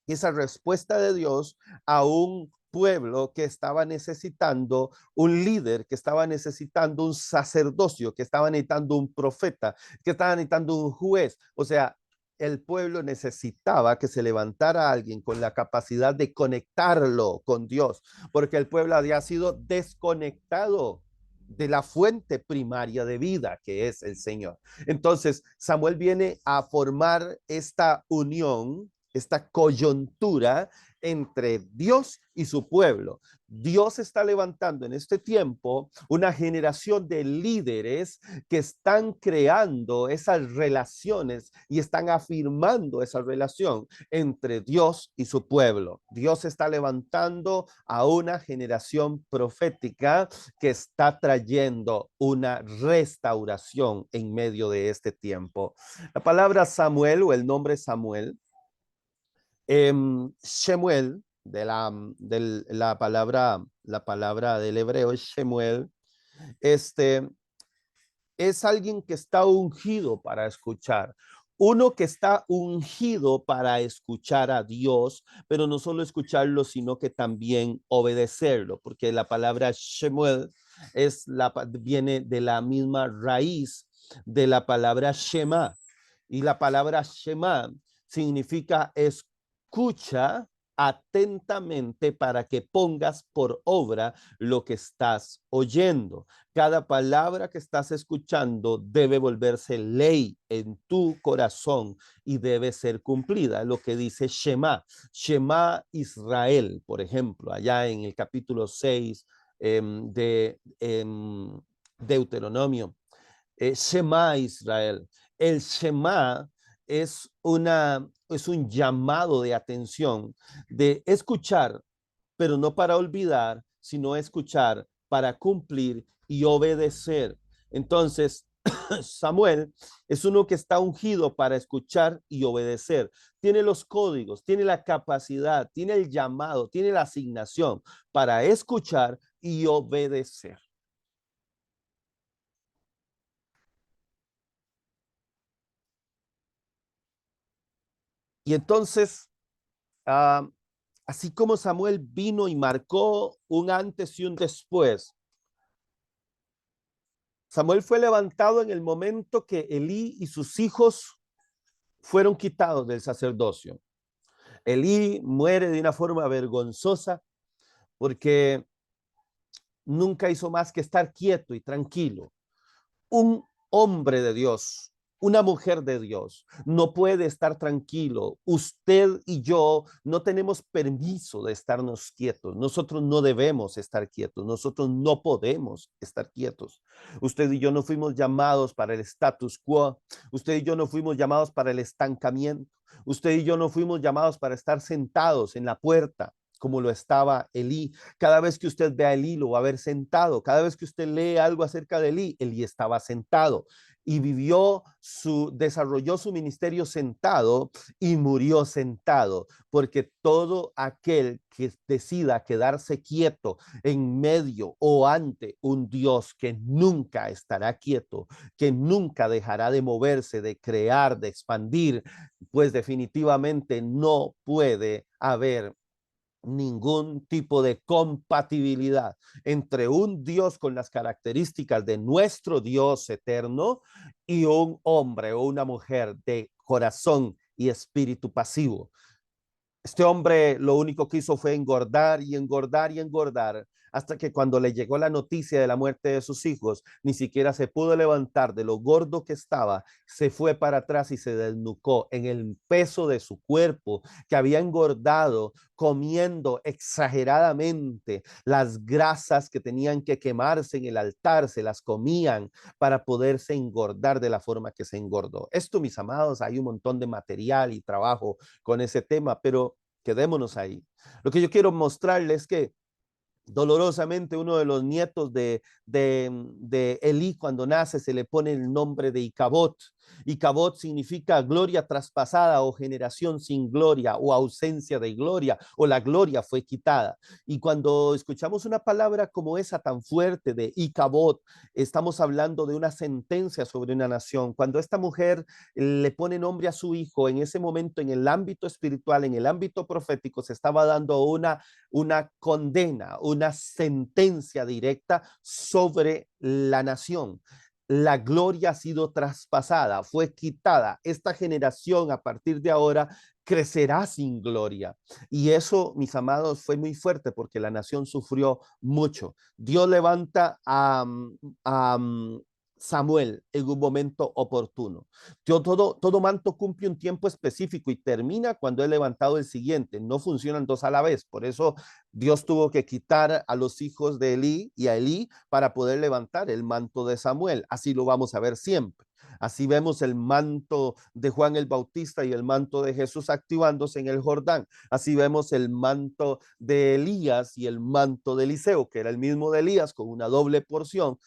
de Dios a un pueblo que estaba necesitando un líder, que estaba necesitando un sacerdocio, que estaba necesitando un profeta, que estaba necesitando un juez. O sea, el pueblo necesitaba que se levantara alguien con la capacidad de conectarlo con Dios, porque el pueblo había sido desconectado de la fuente primaria de vida, que es el Señor. Entonces, Samuel viene a formar esta unión, esta coyuntura entre Dios y su pueblo. Dios está levantando en este tiempo una generación de líderes que están creando esas relaciones y están afirmando esa relación entre Dios y su pueblo. Dios está levantando a una generación profética que está trayendo una restauración en medio de este tiempo. La palabra Samuel o el nombre Samuel, Shemuel, la palabra del hebreo es Shemuel, este, es alguien que está ungido para escuchar. Uno que está ungido para escuchar a Dios, pero no solo escucharlo, sino que también obedecerlo, porque la palabra Shemuel viene de la misma raíz de la palabra Shema. Y la palabra Shema significa escucha atentamente para que pongas por obra lo que estás oyendo. Cada palabra que estás escuchando debe volverse ley en tu corazón y debe ser cumplida. Lo que dice Shema, Shema Israel, por ejemplo, allá en el capítulo 6 de Deuteronomio. Shema Israel. El Shema es un llamado de atención, de escuchar, pero no para olvidar, sino escuchar para cumplir y obedecer. Entonces, Samuel es uno que está ungido para escuchar y obedecer. Tiene los códigos, tiene la capacidad, tiene el llamado, tiene la asignación para escuchar y obedecer. Y entonces, ah, así como Samuel vino y marcó un antes y un después, Samuel fue levantado en el momento que Elí y sus hijos fueron quitados del sacerdocio. Elí muere de una forma vergonzosa porque nunca hizo más que estar quieto y tranquilo. Un hombre de Dios, una mujer de Dios, no puede estar tranquilo. Usted y yo no tenemos permiso de estarnos quietos. Nosotros no debemos estar quietos. Nosotros no podemos estar quietos. Usted y yo no fuimos llamados para el status quo. Usted y yo no fuimos llamados para el estancamiento. Usted y yo no fuimos llamados para estar sentados en la puerta como lo estaba Elí. Cada vez que usted ve a Elí, lo va a ver sentado. Cada vez que usted lee algo acerca de Elí, Elí estaba sentado y desarrolló su ministerio sentado y murió sentado, porque todo aquel que decida quedarse quieto en medio o ante un Dios que nunca estará quieto, que nunca dejará de moverse, de crear, de expandir, pues definitivamente no puede haber ningún tipo de compatibilidad entre un Dios con las características de nuestro Dios eterno y un hombre o una mujer de corazón y espíritu pasivo. Este hombre lo único que hizo fue engordar y engordar y engordar hasta que cuando le llegó la noticia de la muerte de sus hijos, ni siquiera se pudo levantar de lo gordo que estaba, se fue para atrás y se desnucó en el peso de su cuerpo que había engordado comiendo exageradamente las grasas que tenían que quemarse en el altar, se las comían para poderse engordar de la forma que se engordó. Esto, mis amados, hay un montón de material y trabajo con ese tema, pero quedémonos ahí. Lo que yo quiero mostrarles es que dolorosamente uno de los nietos de Elí cuando nace se le pone el nombre de Icabod. Icabod significa gloria traspasada o generación sin gloria o ausencia de gloria o la gloria fue quitada. Y cuando escuchamos una palabra como esa tan fuerte de Icabod, estamos hablando de una sentencia sobre una nación. Cuando esta mujer le pone nombre a su hijo, en ese momento en el ámbito espiritual, en el ámbito profético, se estaba dando una condena, una sentencia directa sobre la nación. La gloria ha sido traspasada, fue quitada. Esta generación a partir de ahora crecerá sin gloria. Y eso, mis amados, fue muy fuerte porque la nación sufrió mucho. Dios levanta a Samuel en un momento oportuno. Todo manto cumple un tiempo específico y termina cuando es levantado el siguiente. No funcionan dos a la vez. Por eso Dios tuvo que quitar a los hijos de Elí y a Elí para poder levantar el manto de Samuel. Así lo vamos a ver siempre. Así vemos el manto de Juan el Bautista y el manto de Jesús activándose en el Jordán. Así vemos el manto de Elías y el manto de Eliseo, que era el mismo de Elías con una doble porción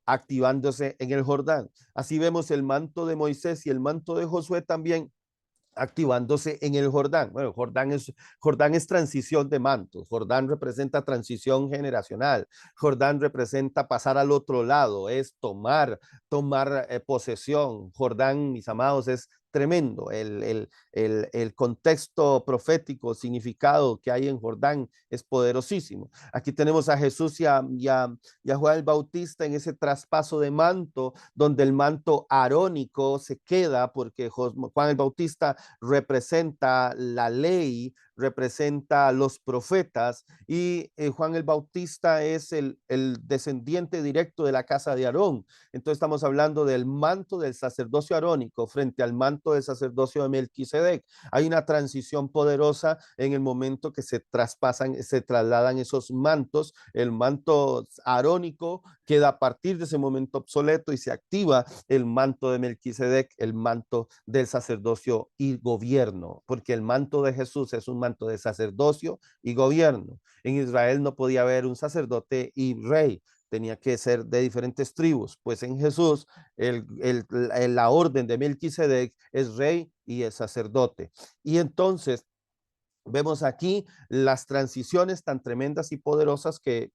activándose en el Jordán. Así vemos el manto de Moisés y el manto de Josué también activándose en el Jordán. Bueno, Jordán es transición de mantos, Jordán representa transición generacional, Jordán representa pasar al otro lado, es tomar posesión. Jordán, mis amados, es tremendo. El contexto profético, significado que hay en Jordán es poderosísimo. Aquí tenemos a Jesús y a Juan el Bautista en ese traspaso de manto, donde el manto arónico se queda porque Juan el Bautista representa la ley, representa los profetas y Juan el Bautista es el descendiente directo de la casa de Aarón. Entonces estamos hablando del manto del sacerdocio arónico frente al manto del sacerdocio de Melquisedec. Hay una transición poderosa en el momento que se traspasan, se trasladan esos mantos. El manto arónico queda a partir de ese momento obsoleto y se activa el manto de Melquisedec, el manto del sacerdocio y gobierno, porque el manto de Jesús es un manto de sacerdocio y gobierno. En Israel no podía haber un sacerdote y rey, tenía que ser de diferentes tribus, pues en Jesús la orden de Melquisedec es rey y es sacerdote. Y entonces Vemos aquí las transiciones tan tremendas y poderosas que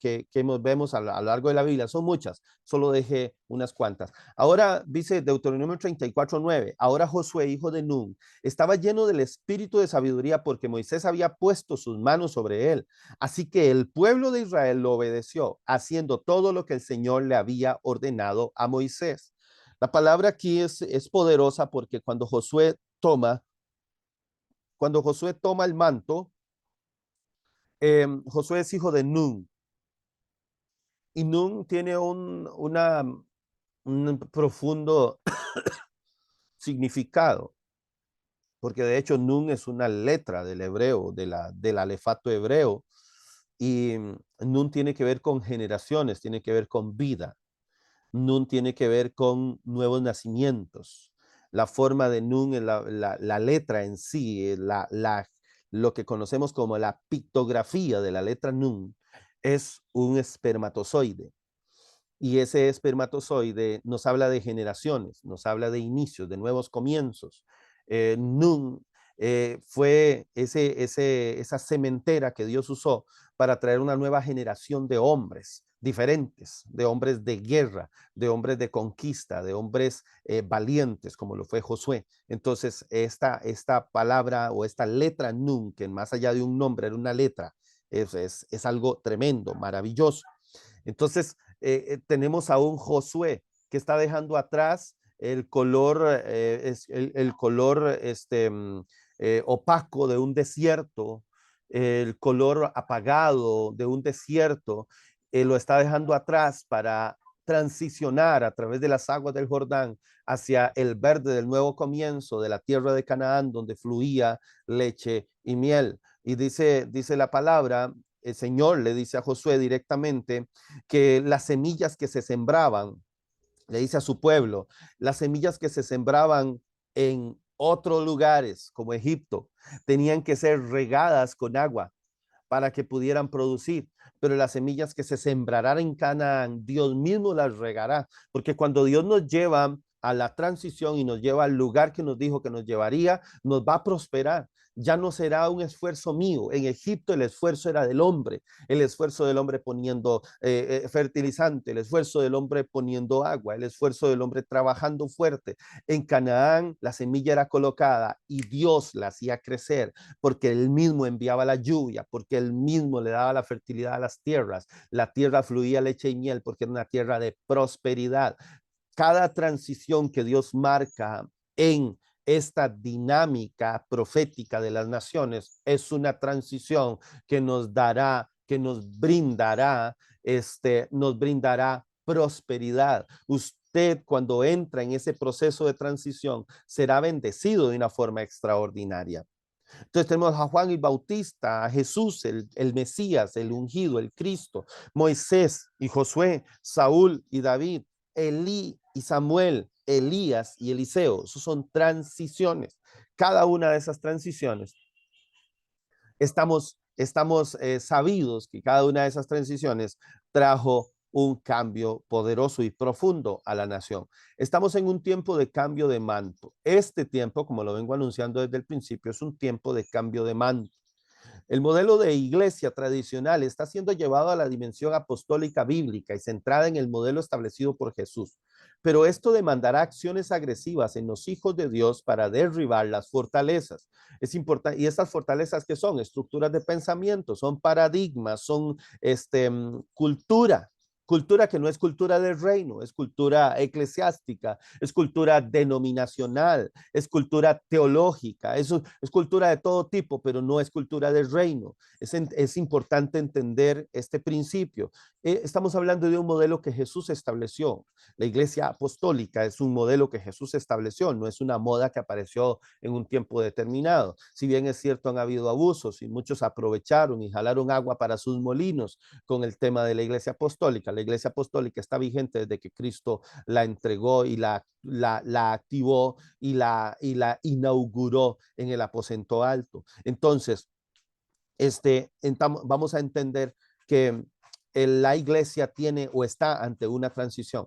vemos a lo largo de la Biblia. Son muchas, solo dejé unas cuantas. Ahora dice Deuteronomio 34:9. Ahora Josué, hijo de Nun, estaba lleno del espíritu de sabiduría porque Moisés había puesto sus manos sobre él. Así que el pueblo de Israel lo obedeció, haciendo todo lo que el Señor le había ordenado a Moisés. La palabra aquí es poderosa porque cuando Josué toma el manto, Josué es hijo de Nun y Nun tiene un profundo significado, porque de hecho Nun es una letra del hebreo, del alefato hebreo, y Nun tiene que ver con generaciones, tiene que ver con vida. Nun tiene que ver con nuevos nacimientos. La forma de Nun, la letra en sí, lo que conocemos como la pictografía de la letra Nun, es un espermatozoide. Y ese espermatozoide nos habla de generaciones, nos habla de inicios, de nuevos comienzos. Nun fue esa cementera que Dios usó para traer una nueva generación de hombres diferentes, de hombres de guerra, de hombres de conquista, de hombres valientes, como lo fue Josué. Entonces, esta palabra o esta letra Nun, que más allá de un nombre era una letra, es algo tremendo, maravilloso. Entonces, tenemos a un Josué que está dejando atrás el color, el color opaco de un desierto, el color apagado de un desierto, lo está dejando atrás para transicionar a través de las aguas del Jordán hacia el verde del nuevo comienzo de la tierra de Canaán, donde fluía leche y miel. Y dice la palabra, el Señor le dice a Josué directamente que las semillas que se sembraban, le dice a su pueblo, las semillas que se sembraban en otros lugares como Egipto, tenían que ser regadas con agua para que pudieran producir. Pero las semillas que se sembrarán en Canaán, Dios mismo las regará, porque cuando Dios nos lleva a la transición y nos lleva al lugar que nos dijo que nos llevaría, nos va a prosperar. Ya no será un esfuerzo mío. En Egipto el esfuerzo era del hombre, el esfuerzo del hombre poniendo fertilizante, el esfuerzo del hombre poniendo agua, el esfuerzo del hombre trabajando fuerte. En Canaán la semilla era colocada y Dios la hacía crecer porque él mismo enviaba la lluvia, porque él mismo le daba la fertilidad a las tierras. La tierra fluía leche y miel porque era una tierra de prosperidad. Cada transición que Dios marca en esta dinámica profética de las naciones es una transición que nos dará, que nos brindará prosperidad. Usted cuando entra en ese proceso de transición será bendecido de una forma extraordinaria. Entonces tenemos a Juan el Bautista, a Jesús, el Mesías, el ungido, el Cristo, Moisés y Josué, Saúl y David, Elí y Samuel, Elías y Eliseo. Esos son transiciones. Cada una de esas transiciones estamos sabidos que cada una de esas transiciones trajo un cambio poderoso y profundo a la nación. Estamos en un tiempo de cambio de manto. Este tiempo, como lo vengo anunciando desde el principio, es un tiempo de cambio de manto. El modelo de iglesia tradicional está siendo llevado a la dimensión apostólica bíblica y centrada en el modelo establecido por Jesús. Pero esto demandará acciones agresivas en los hijos de Dios para derribar las fortalezas. Es importante, y estas fortalezas que son estructuras de pensamiento, son paradigmas, son cultura. Cultura que no es cultura del reino, es cultura eclesiástica, es cultura denominacional, es cultura teológica, es cultura de todo tipo, pero no es cultura del reino. Es importante entender este principio. Estamos hablando de un modelo que Jesús estableció. La iglesia apostólica es un modelo que Jesús estableció, no es una moda que apareció en un tiempo determinado. Si bien es cierto, han habido abusos y muchos aprovecharon y jalaron agua para sus molinos con el tema de la iglesia apostólica. La iglesia apostólica está vigente desde que Cristo la entregó y la activó y la inauguró en el aposento alto. Entonces, vamos a entender que la iglesia tiene o está ante una transición.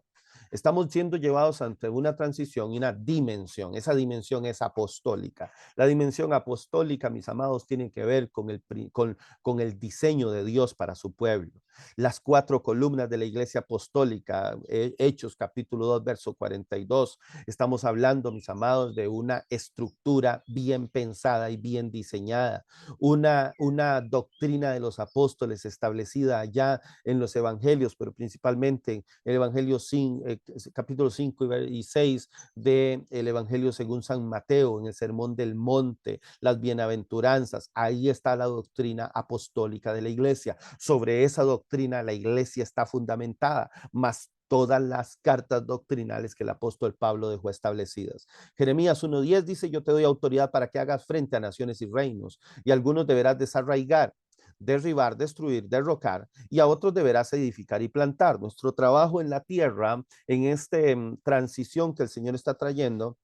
Estamos siendo llevados ante una transición y una dimensión. Esa dimensión es apostólica. La dimensión apostólica, mis amados, tiene que ver con el diseño de Dios para su pueblo. Las 4 columnas de la iglesia apostólica, Hechos capítulo 2, verso 42, estamos hablando, mis amados, de una estructura bien pensada y bien diseñada, una doctrina de los apóstoles establecida allá en los evangelios, pero principalmente el evangelio capítulo 5 y 6 del evangelio según San Mateo, en el sermón del monte, las bienaventuranzas. Ahí está la doctrina apostólica de la iglesia. Sobre esa doctrina la iglesia está fundamentada, más todas las cartas doctrinales que el apóstol Pablo dejó establecidas. Jeremías 1:10 dice: yo te doy autoridad para que hagas frente a naciones y reinos, y algunos deberás desarraigar, derribar, destruir, derrocar, y a otros deberás edificar y plantar. Nuestro trabajo en la tierra, en esta transición que el Señor está trayendo,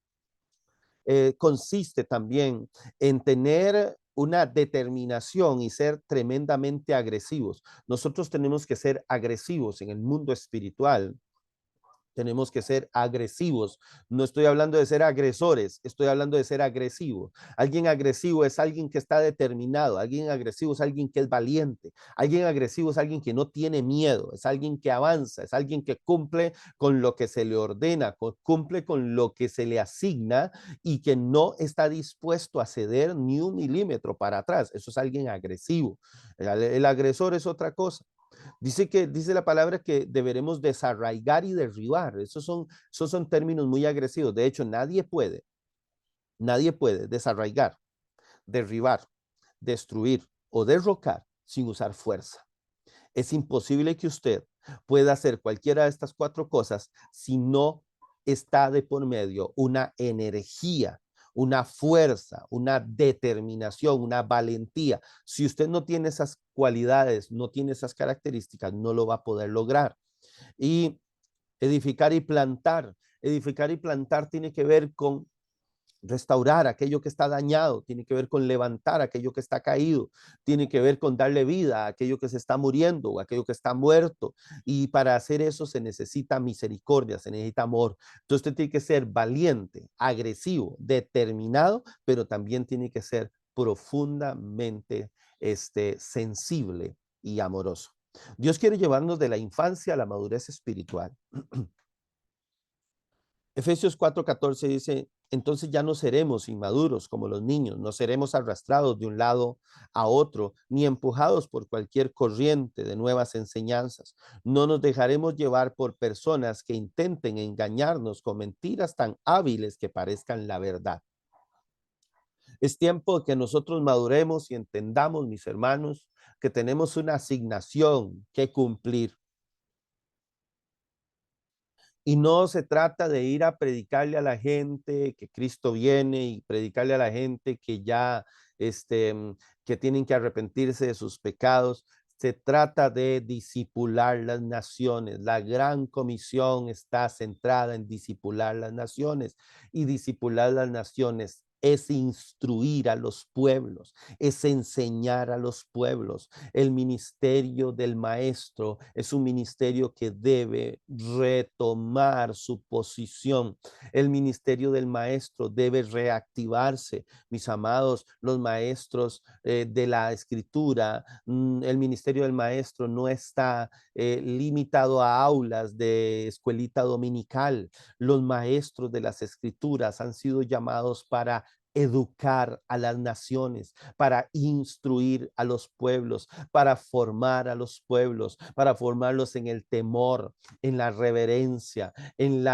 consiste también en tener una determinación y ser tremendamente agresivos. Nosotros tenemos que ser agresivos en el mundo espiritual. Tenemos que ser agresivos. No estoy hablando de ser agresores, estoy hablando de ser agresivo. Alguien agresivo es alguien que está determinado. Alguien agresivo es alguien que es valiente. Alguien agresivo es alguien que no tiene miedo. Es alguien que avanza. Es alguien que cumple con lo que se le ordena, cumple con lo que se le asigna y que no está dispuesto a ceder ni un milímetro para atrás. Eso es alguien agresivo. El agresor es otra cosa. Dice la palabra que deberemos desarraigar y derribar. Esos son términos muy agresivos. De hecho, nadie puede desarraigar, derribar, destruir o derrocar sin usar fuerza. Es imposible que usted pueda hacer cualquiera de estas 4 cosas si no está de por medio una energía, una fuerza, una determinación, una valentía. Si usted no tiene esas cualidades, no tiene esas características, no lo va a poder lograr. Y edificar y plantar tiene que ver con restaurar aquello que está dañado, tiene que ver con levantar aquello que está caído, tiene que ver con darle vida a aquello que se está muriendo o aquello que está muerto. Y para hacer eso se necesita misericordia, se necesita amor. Entonces usted tiene que ser valiente, agresivo, determinado, pero también tiene que ser profundamente sensible y amoroso. Dios quiere llevarnos de la infancia a la madurez espiritual. Efesios 4:14 dice: entonces ya no seremos inmaduros como los niños, no seremos arrastrados de un lado a otro, ni empujados por cualquier corriente de nuevas enseñanzas. No nos dejaremos llevar por personas que intenten engañarnos con mentiras tan hábiles que parezcan la verdad. Es tiempo de que nosotros maduremos y entendamos, mis hermanos, que tenemos una asignación que cumplir. Y no se trata de ir a predicarle a la gente que Cristo viene y predicarle a la gente que ya, que tienen que arrepentirse de sus pecados. Se trata de discipular las naciones. La gran comisión está centrada en discipular las naciones, y discipular las naciones es instruir a los pueblos, es enseñar a los pueblos. El ministerio del maestro es un ministerio que debe retomar su posición. El ministerio del maestro debe reactivarse. Mis amados, los maestros de la escritura, el ministerio del maestro no está limitado a aulas de escuelita dominical. Los maestros de las escrituras han sido llamados para educar a las naciones, para instruir a los pueblos, para formar a los pueblos, para formarlos en el temor, en la reverencia, en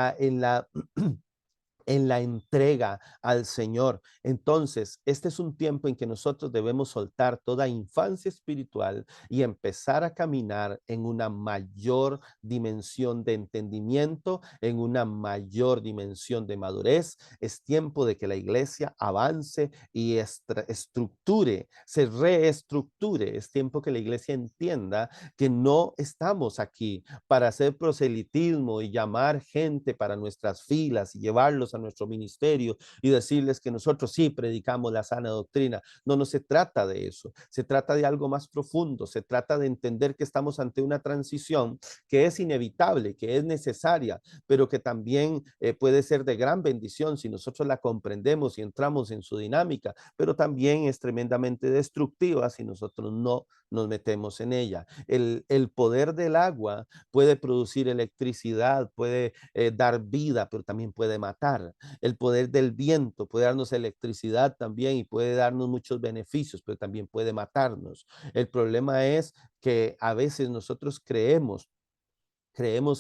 la entrega al Señor. Entonces, este es un tiempo en que nosotros debemos soltar toda infancia espiritual y empezar a caminar en una mayor dimensión de entendimiento, en una mayor dimensión de madurez. Es tiempo de que la iglesia avance y estructure, se reestructure. Es tiempo que la iglesia entienda que no estamos aquí para hacer proselitismo y llamar gente para nuestras filas y llevarlos a nuestro ministerio y decirles que nosotros sí predicamos la sana doctrina. No, no se trata de eso. Se trata de algo más profundo. Se trata de entender que estamos ante una transición que es inevitable, que es necesaria, pero que también puede ser de gran bendición si nosotros la comprendemos y entramos en su dinámica, pero también es tremendamente destructiva si nosotros no nos metemos en ella. El poder del agua puede producir electricidad, puede dar vida, pero también puede matar. El poder del viento puede darnos electricidad también y puede darnos muchos beneficios, pero también puede matarnos. El problema es que a veces nosotros creemos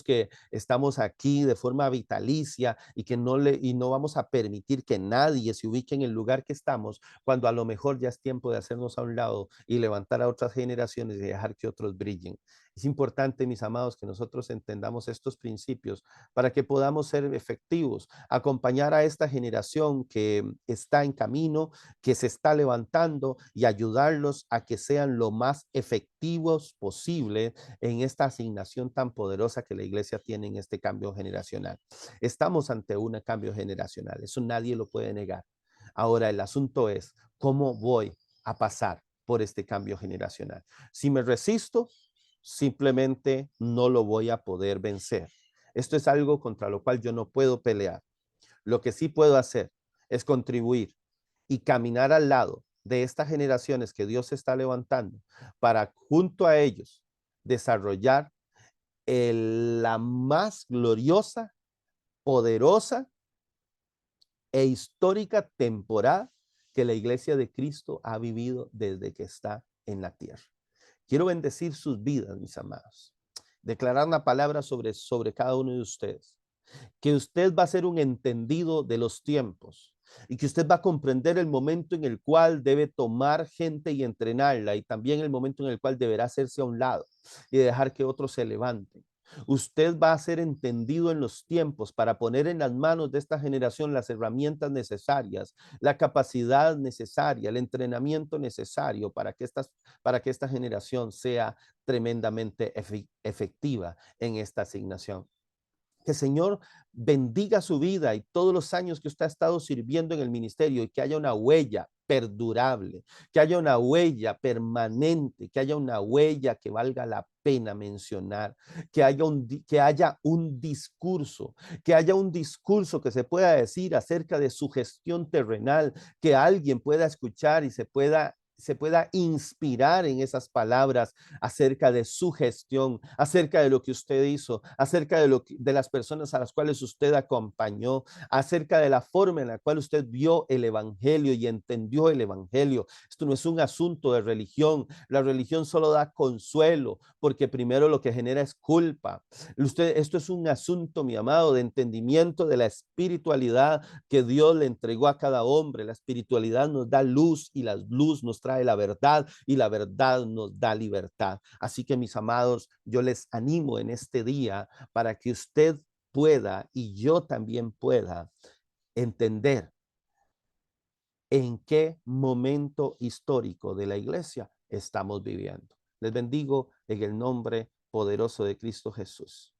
que estamos aquí de forma vitalicia y que no vamos a permitir que nadie se ubique en el lugar que estamos, cuando a lo mejor ya es tiempo de hacernos a un lado y levantar a otras generaciones y dejar que otros brillen. Es importante, mis amados, que nosotros entendamos estos principios para que podamos ser efectivos, acompañar a esta generación que está en camino, que se está levantando, y ayudarlos a que sean lo más efectivos posible en esta asignación tan poderosa que la iglesia tiene en este cambio generacional. Estamos ante un cambio generacional, eso nadie lo puede negar. Ahora el asunto es, ¿cómo voy a pasar por este cambio generacional? Si me resisto, simplemente no lo voy a poder vencer. Esto es algo contra lo cual yo no puedo pelear. Lo que sí puedo hacer es contribuir y caminar al lado de estas generaciones que Dios está levantando para junto a ellos desarrollar la más gloriosa, poderosa e histórica temporada que la iglesia de Cristo ha vivido desde que está en la tierra. Quiero bendecir sus vidas, mis amados. Declarar una palabra sobre cada uno de ustedes. Que usted va a ser un entendido de los tiempos y que usted va a comprender el momento en el cual debe tomar gente y entrenarla, y también el momento en el cual deberá hacerse a un lado y dejar que otros se levanten. Usted va a ser entendido en los tiempos para poner en las manos de esta generación las herramientas necesarias, la capacidad necesaria, el entrenamiento necesario para que esta generación sea tremendamente efectiva en esta asignación. Que el Señor bendiga su vida y todos los años que usted ha estado sirviendo en el ministerio, y que haya una huella perdurable, que haya una huella permanente, que haya una huella que valga la pena mencionar, que haya un discurso que se pueda decir acerca de su gestión terrenal, que alguien pueda escuchar y se pueda inspirar en esas palabras acerca de su gestión, acerca de lo que usted hizo, acerca de las personas a las cuales usted acompañó, acerca de la forma en la cual usted vio el evangelio y entendió el evangelio. Esto no es un asunto de religión. La religión solo da consuelo, porque primero lo que genera es culpa. Esto es un asunto, mi amado, de entendimiento de la espiritualidad que Dios le entregó a cada hombre. La espiritualidad nos da luz, y la luz nos trae la verdad, y la verdad nos da libertad. Así que, mis amados, yo les animo en este día para que usted pueda, y yo también pueda, entender en qué momento histórico de la iglesia estamos viviendo. Les bendigo en el nombre poderoso de Cristo Jesús.